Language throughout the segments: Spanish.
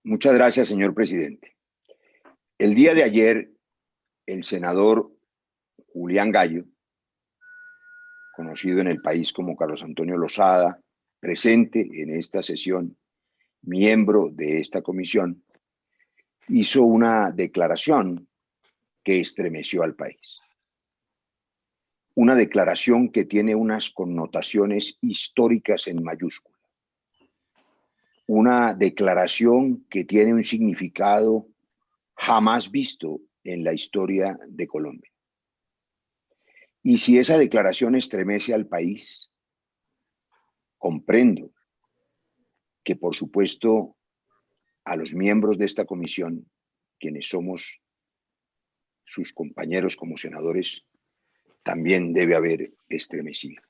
Muchas gracias, señor presidente. El día de ayer, el senador Julián Gallo, conocido en el país como Carlos Antonio Lozada, presente en esta sesión, miembro de esta comisión, hizo una declaración que estremeció al país. Una declaración que tiene unas connotaciones históricas en mayúscula. Una declaración que tiene un significado jamás visto en la historia de Colombia. Y si esa declaración estremece al país, comprendo que, por supuesto, a los miembros de esta comisión, quienes somos sus compañeros como senadores, también debe haber estremecido.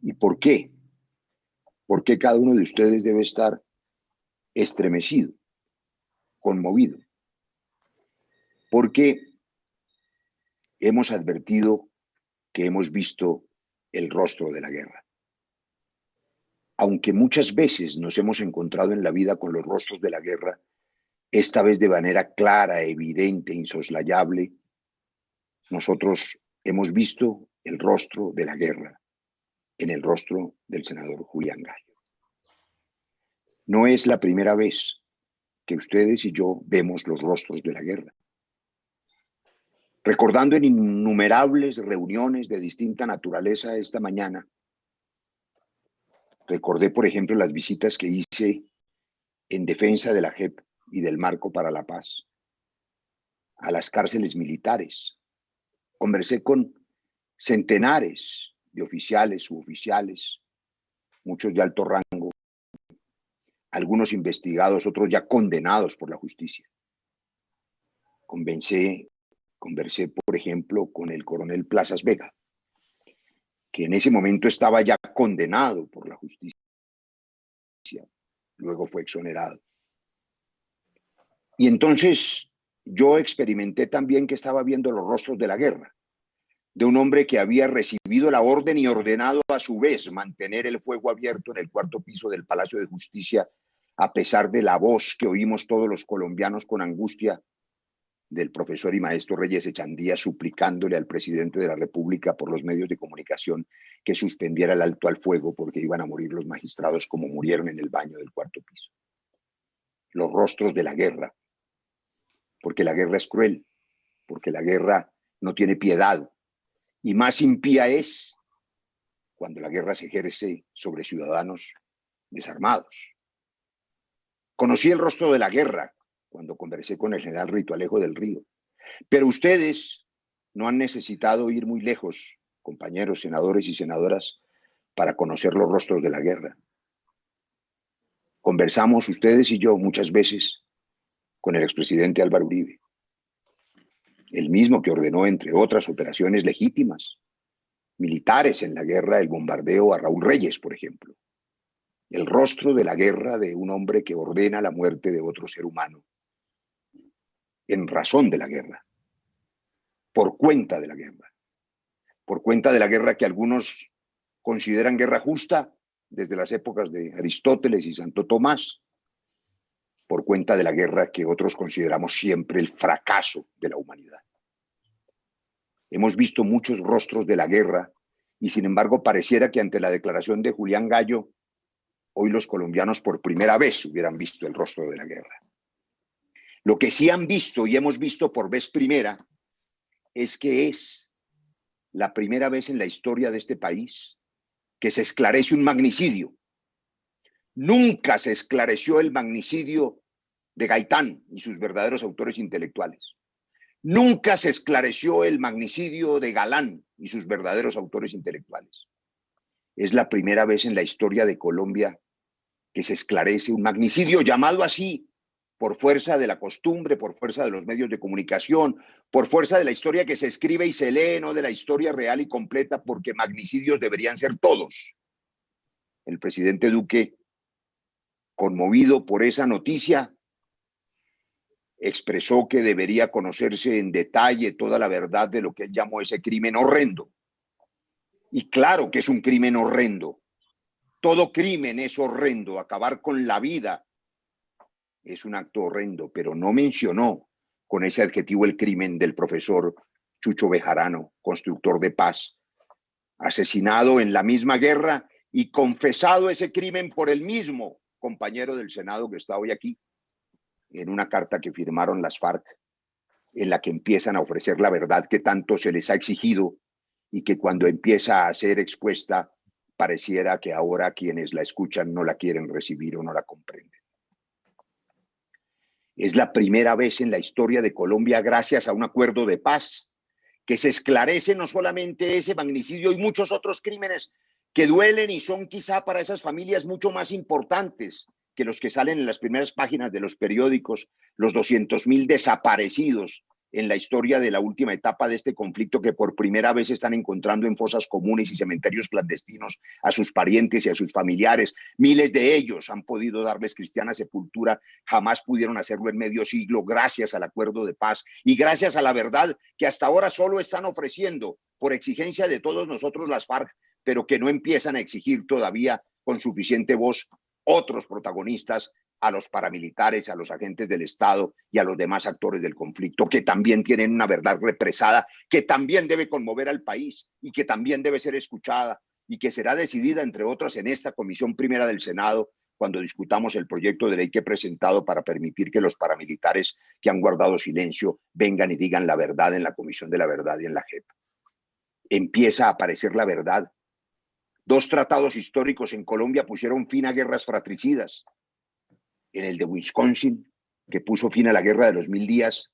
¿Y por qué? ¿Por qué cada uno de ustedes debe estar estremecido, conmovido? Porque hemos advertido que hemos visto el rostro de la guerra. Aunque muchas veces nos hemos encontrado en la vida con los rostros de la guerra, esta vez de manera clara, evidente, insoslayable, nosotros hemos visto el rostro de la guerra en el rostro del senador Julián Gallo. No es la primera vez que ustedes y yo vemos los rostros de la guerra. Recordando en innumerables reuniones de distinta naturaleza esta mañana, recordé, por ejemplo, las visitas que hice en defensa de la JEP y del Marco para la Paz, a las cárceles militares. Conversé con centenares de oficiales, suboficiales, muchos de alto rango, algunos investigados, otros ya condenados por la justicia. Conversé, por ejemplo, con el coronel Plazas Vega, que en ese momento estaba ya condenado por la justicia, luego fue exonerado. Y entonces yo experimenté también que estaba viendo los rostros de la guerra, de un hombre que había recibido la orden y ordenado a su vez mantener el fuego abierto en el cuarto piso del Palacio de Justicia, a pesar de la voz que oímos todos los colombianos con angustia del profesor y maestro Reyes Echandía suplicándole al presidente de la República por los medios de comunicación que suspendiera el alto al fuego porque iban a morir los magistrados como murieron en el baño del cuarto piso. Los rostros de la guerra, porque la guerra es cruel, porque la guerra no tiene piedad, y más impía es cuando la guerra se ejerce sobre ciudadanos desarmados. Conocí el rostro de la guerra cuando conversé con el general Rito Alejo del Río, pero ustedes no han necesitado ir muy lejos, compañeros senadores y senadoras, para conocer los rostros de la guerra. Conversamos ustedes y yo muchas veces con el expresidente Álvaro Uribe, el mismo que ordenó, entre otras operaciones legítimas, militares en la guerra, el bombardeo a Raúl Reyes, por ejemplo. El rostro de la guerra de un hombre que ordena la muerte de otro ser humano en razón de la guerra, por cuenta de la guerra, por cuenta de la guerra que algunos consideran guerra justa desde las épocas de Aristóteles y Santo Tomás, por cuenta de la guerra que otros consideramos siempre el fracaso de la humanidad. Hemos visto muchos rostros de la guerra y sin embargo pareciera que ante la declaración de Julián Gallo, hoy los colombianos por primera vez hubieran visto el rostro de la guerra. Lo que sí han visto y hemos visto por vez primera es que es la primera vez en la historia de este país que se esclarece un magnicidio. Nunca se esclareció el magnicidio de Gaitán y sus verdaderos autores intelectuales. Nunca se esclareció el magnicidio de Galán y sus verdaderos autores intelectuales. Es la primera vez en la historia de Colombia que se esclarece un magnicidio llamado así por fuerza de la costumbre, por fuerza de los medios de comunicación, por fuerza de la historia que se escribe y se lee, no de la historia real y completa, porque magnicidios deberían ser todos. El presidente Duque, conmovido por esa noticia, expresó que debería conocerse en detalle toda la verdad de lo que él llamó ese crimen horrendo. Y claro que es un crimen horrendo. Todo crimen es horrendo. Acabar con la vida es un acto horrendo, pero no mencionó con ese adjetivo el crimen del profesor Chucho Bejarano, constructor de paz, asesinado en la misma guerra y confesado ese crimen por el mismo compañero del Senado que está hoy aquí, en una carta que firmaron las FARC, en la que empiezan a ofrecer la verdad que tanto se les ha exigido y que cuando empieza a ser expuesta, pareciera que ahora quienes la escuchan no la quieren recibir o no la comprenden. Es la primera vez en la historia de Colombia, gracias a un acuerdo de paz, que se esclarece no solamente ese magnicidio y muchos otros crímenes que duelen y son quizá para esas familias mucho más importantes que los que salen en las primeras páginas de los periódicos, los 200.000 desaparecidos en la historia de la última etapa de este conflicto, que por primera vez están encontrando en fosas comunes y cementerios clandestinos a sus parientes y a sus familiares. Miles de ellos han podido darles cristiana sepultura, jamás pudieron hacerlo en medio siglo gracias al acuerdo de paz y gracias a la verdad que hasta ahora solo están ofreciendo por exigencia de todos nosotros las FARC, pero que no empiezan a exigir todavía con suficiente voz otros protagonistas, a los paramilitares, a los agentes del Estado y a los demás actores del conflicto, que también tienen una verdad represada, que también debe conmover al país y que también debe ser escuchada y que será decidida, entre otras, en esta Comisión Primera del Senado, cuando discutamos el proyecto de ley que he presentado para permitir que los paramilitares que han guardado silencio vengan y digan la verdad en la Comisión de la Verdad y en la JEP. Empieza a aparecer la verdad. 2 tratados históricos en Colombia pusieron fin a guerras fratricidas. En el de Wisconsin, que puso fin a la guerra de los 1000 días,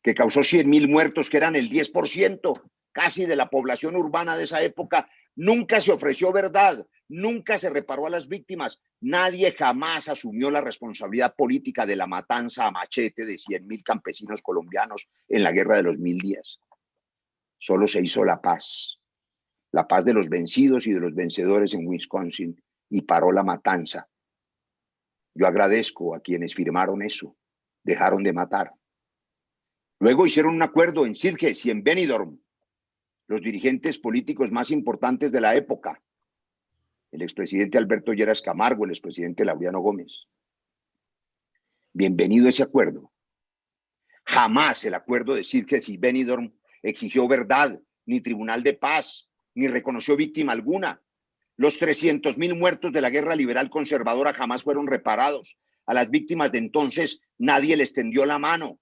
que causó 100.000 muertos, que eran el 10% casi de la población urbana de esa época. Nunca se ofreció verdad, nunca se reparó a las víctimas. Nadie jamás asumió la responsabilidad política de la matanza a machete de 100.000 campesinos colombianos en la guerra de los 1000 días. Solo se hizo la paz de los vencidos y de los vencedores en Wisconsin, y paró la matanza. Yo agradezco a quienes firmaron eso, dejaron de matar. Luego hicieron un acuerdo en Sitges y en Benidorm, los dirigentes políticos más importantes de la época, el expresidente Alberto Lleras Camargo, el expresidente Laureano Gómez. Bienvenido ese acuerdo. Jamás el acuerdo de Sitges y Benidorm exigió verdad, ni tribunal de paz, ni reconoció víctima alguna. Los 300.000 muertos de la guerra liberal conservadora jamás fueron reparados. A las víctimas de entonces nadie les tendió la mano.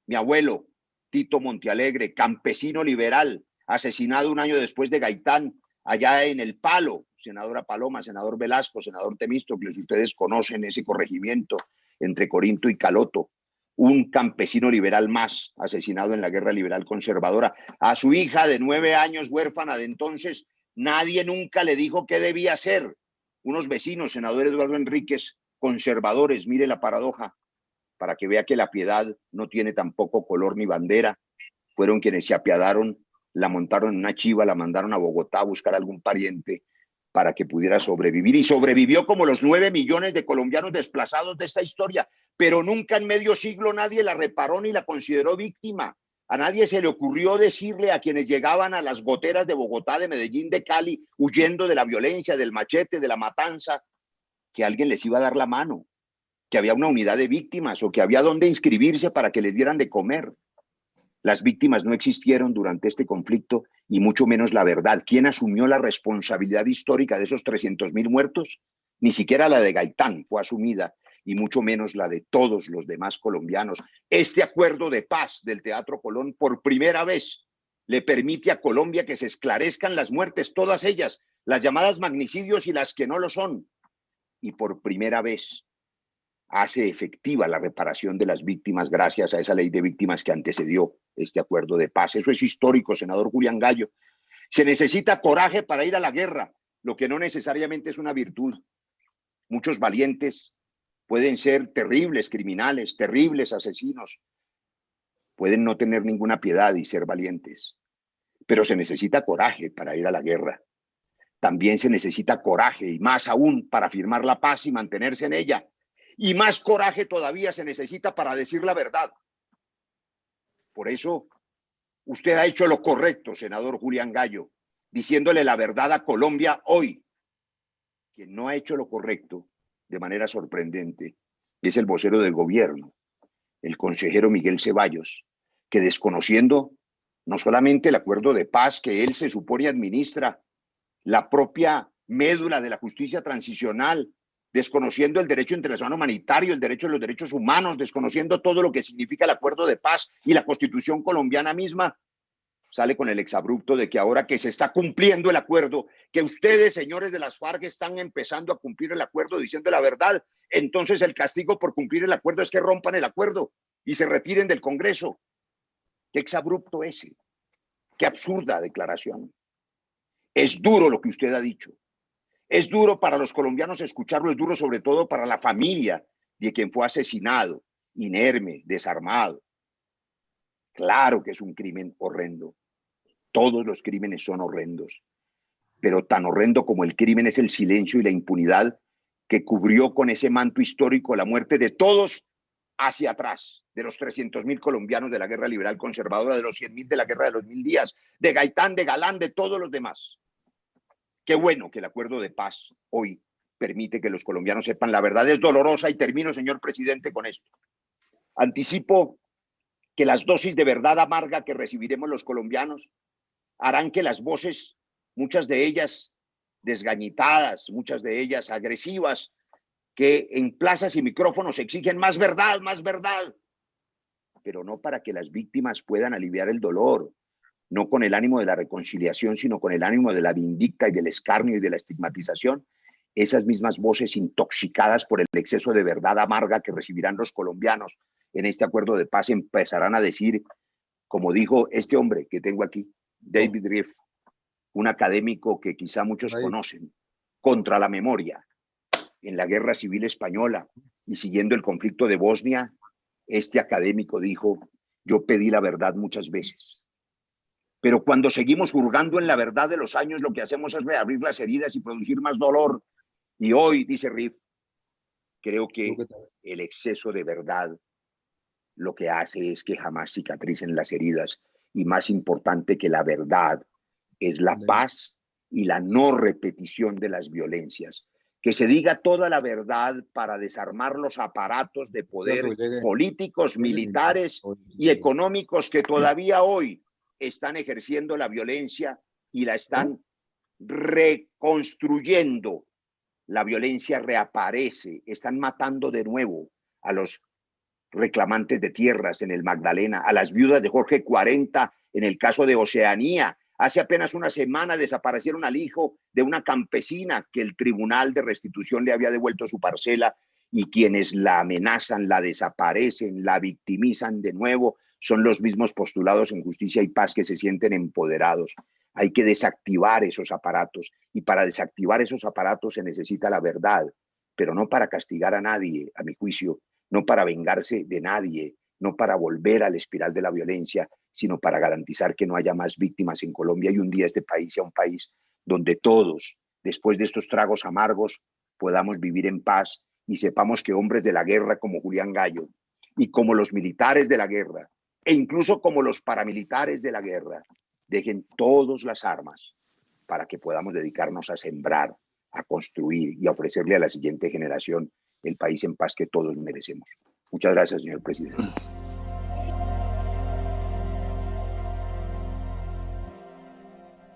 Mi abuelo, Tito Montealegre, campesino liberal, asesinado un año después de Gaitán, allá en El Palo, senadora Paloma, senador Velasco, senador Temístocles, ustedes conocen ese corregimiento entre Corinto y Caloto. Un campesino liberal más, asesinado en la guerra liberal conservadora. A su hija de 9 años, huérfana de entonces, nadie nunca le dijo qué debía hacer. Unos vecinos, senador Eduardo Enríquez, conservadores, mire la paradoja, para que vea que la piedad no tiene tampoco color ni bandera. Fueron quienes se apiadaron, la montaron en una chiva, la mandaron a Bogotá a buscar a algún pariente para que pudiera sobrevivir. Y sobrevivió como los 9 millones de colombianos desplazados de esta historia, pero nunca en medio siglo nadie la reparó ni la consideró víctima. A nadie se le ocurrió decirle a quienes llegaban a las goteras de Bogotá, de Medellín, de Cali, huyendo de la violencia, del machete, de la matanza, que alguien les iba a dar la mano, que había una unidad de víctimas o que había donde inscribirse para que les dieran de comer. Las víctimas no existieron durante este conflicto y mucho menos la verdad. ¿Quién asumió la responsabilidad histórica de esos 300.000 muertos? Ni siquiera la de Gaitán fue asumida y mucho menos la de todos los demás colombianos. Este acuerdo de paz del Teatro Colón por primera vez le permite a Colombia que se esclarezcan las muertes, todas ellas, las llamadas magnicidios y las que no lo son. Y por primera vez hace efectiva la reparación de las víctimas gracias a esa ley de víctimas que antecedió este acuerdo de paz. Eso es histórico, senador Julián Gallo. Se necesita coraje para ir a la guerra, lo que no necesariamente es una virtud. Muchos valientes pueden ser terribles criminales, terribles asesinos, pueden no tener ninguna piedad y ser valientes, pero se necesita coraje para ir a la guerra. También se necesita coraje, y más aún para firmar la paz y mantenerse en ella. Y más coraje todavía se necesita para decir la verdad. Por eso, usted ha hecho lo correcto, senador Julián Gallo, diciéndole la verdad a Colombia hoy. Quien no ha hecho lo correcto de manera sorprendente es el vocero del gobierno, el consejero Miguel Ceballos, que desconociendo no solamente el acuerdo de paz que él se supone administra, la propia médula de la justicia transicional, desconociendo el derecho internacional humanitario, el derecho de los derechos humanos, desconociendo todo lo que significa el acuerdo de paz y la constitución colombiana misma, sale con el exabrupto de que ahora que se está cumpliendo el acuerdo, que ustedes, señores de las FARC, están empezando a cumplir el acuerdo diciendo la verdad, entonces el castigo por cumplir el acuerdo es que rompan el acuerdo y se retiren del Congreso. ¿Qué exabrupto ese? Qué absurda declaración. Es duro lo que usted ha dicho. Es duro para los colombianos escucharlo, es duro sobre todo para la familia de quien fue asesinado, inerme, desarmado. Claro que es un crimen horrendo. Todos los crímenes son horrendos, pero tan horrendo como el crimen es el silencio y la impunidad que cubrió con ese manto histórico la muerte de todos hacia atrás, de los 300.000 colombianos de la guerra liberal conservadora, de los 100.000 de la guerra de los 1000 días, de Gaitán, de Galán, de todos los demás. Qué bueno que el acuerdo de paz hoy permite que los colombianos sepan la verdad. Es dolorosa y termino, señor presidente, con esto. Anticipo que las dosis de verdad amarga que recibiremos los colombianos harán que las voces, muchas de ellas desgañitadas, muchas de ellas agresivas, que en plazas y micrófonos exigen más verdad, pero no para que las víctimas puedan aliviar el dolor, no con el ánimo de la reconciliación, sino con el ánimo de la vindicta y del escarnio y de la estigmatización. Esas mismas voces intoxicadas por el exceso de verdad amarga que recibirán los colombianos en este acuerdo de paz empezarán a decir, como dijo este hombre que tengo aquí, David Riff, un académico que quizá muchos conocen, contra la memoria. En la Guerra Civil Española y siguiendo el conflicto de Bosnia, este académico dijo, yo pedí la verdad muchas veces, pero cuando seguimos hurgando en la verdad de los años, lo que hacemos es reabrir las heridas y producir más dolor. Y hoy, dice Riff, creo que el exceso de verdad lo que hace es que jamás cicatricen las heridas y más importante que la verdad es la paz y la no repetición de las violencias. Que se diga toda la verdad para desarmar los aparatos de poder políticos, militares y económicos que todavía hoy están ejerciendo la violencia y la están reconstruyendo. La violencia reaparece, están matando de nuevo a los reclamantes de tierras en el Magdalena, a las viudas de Jorge 40 en el caso de Oceanía. Hace apenas una semana desaparecieron al hijo de una campesina que el Tribunal de Restitución le había devuelto su parcela y quienes la amenazan, la desaparecen, la victimizan de nuevo, son los mismos postulados en justicia y paz que se sienten empoderados. Hay que desactivar esos aparatos y para desactivar esos aparatos se necesita la verdad, pero no para castigar a nadie, a mi juicio, no para vengarse de nadie, no para volver a la espiral de la violencia, sino para garantizar que no haya más víctimas en Colombia y un día este país sea un país donde todos, después de estos tragos amargos, podamos vivir en paz y sepamos que hombres de la guerra como Julián Gallo y como los militares de la guerra e incluso como los paramilitares de la guerra dejen todas las armas para que podamos dedicarnos a sembrar, a construir y a ofrecerle a la siguiente generación el país en paz que todos merecemos. Muchas gracias, señor presidente.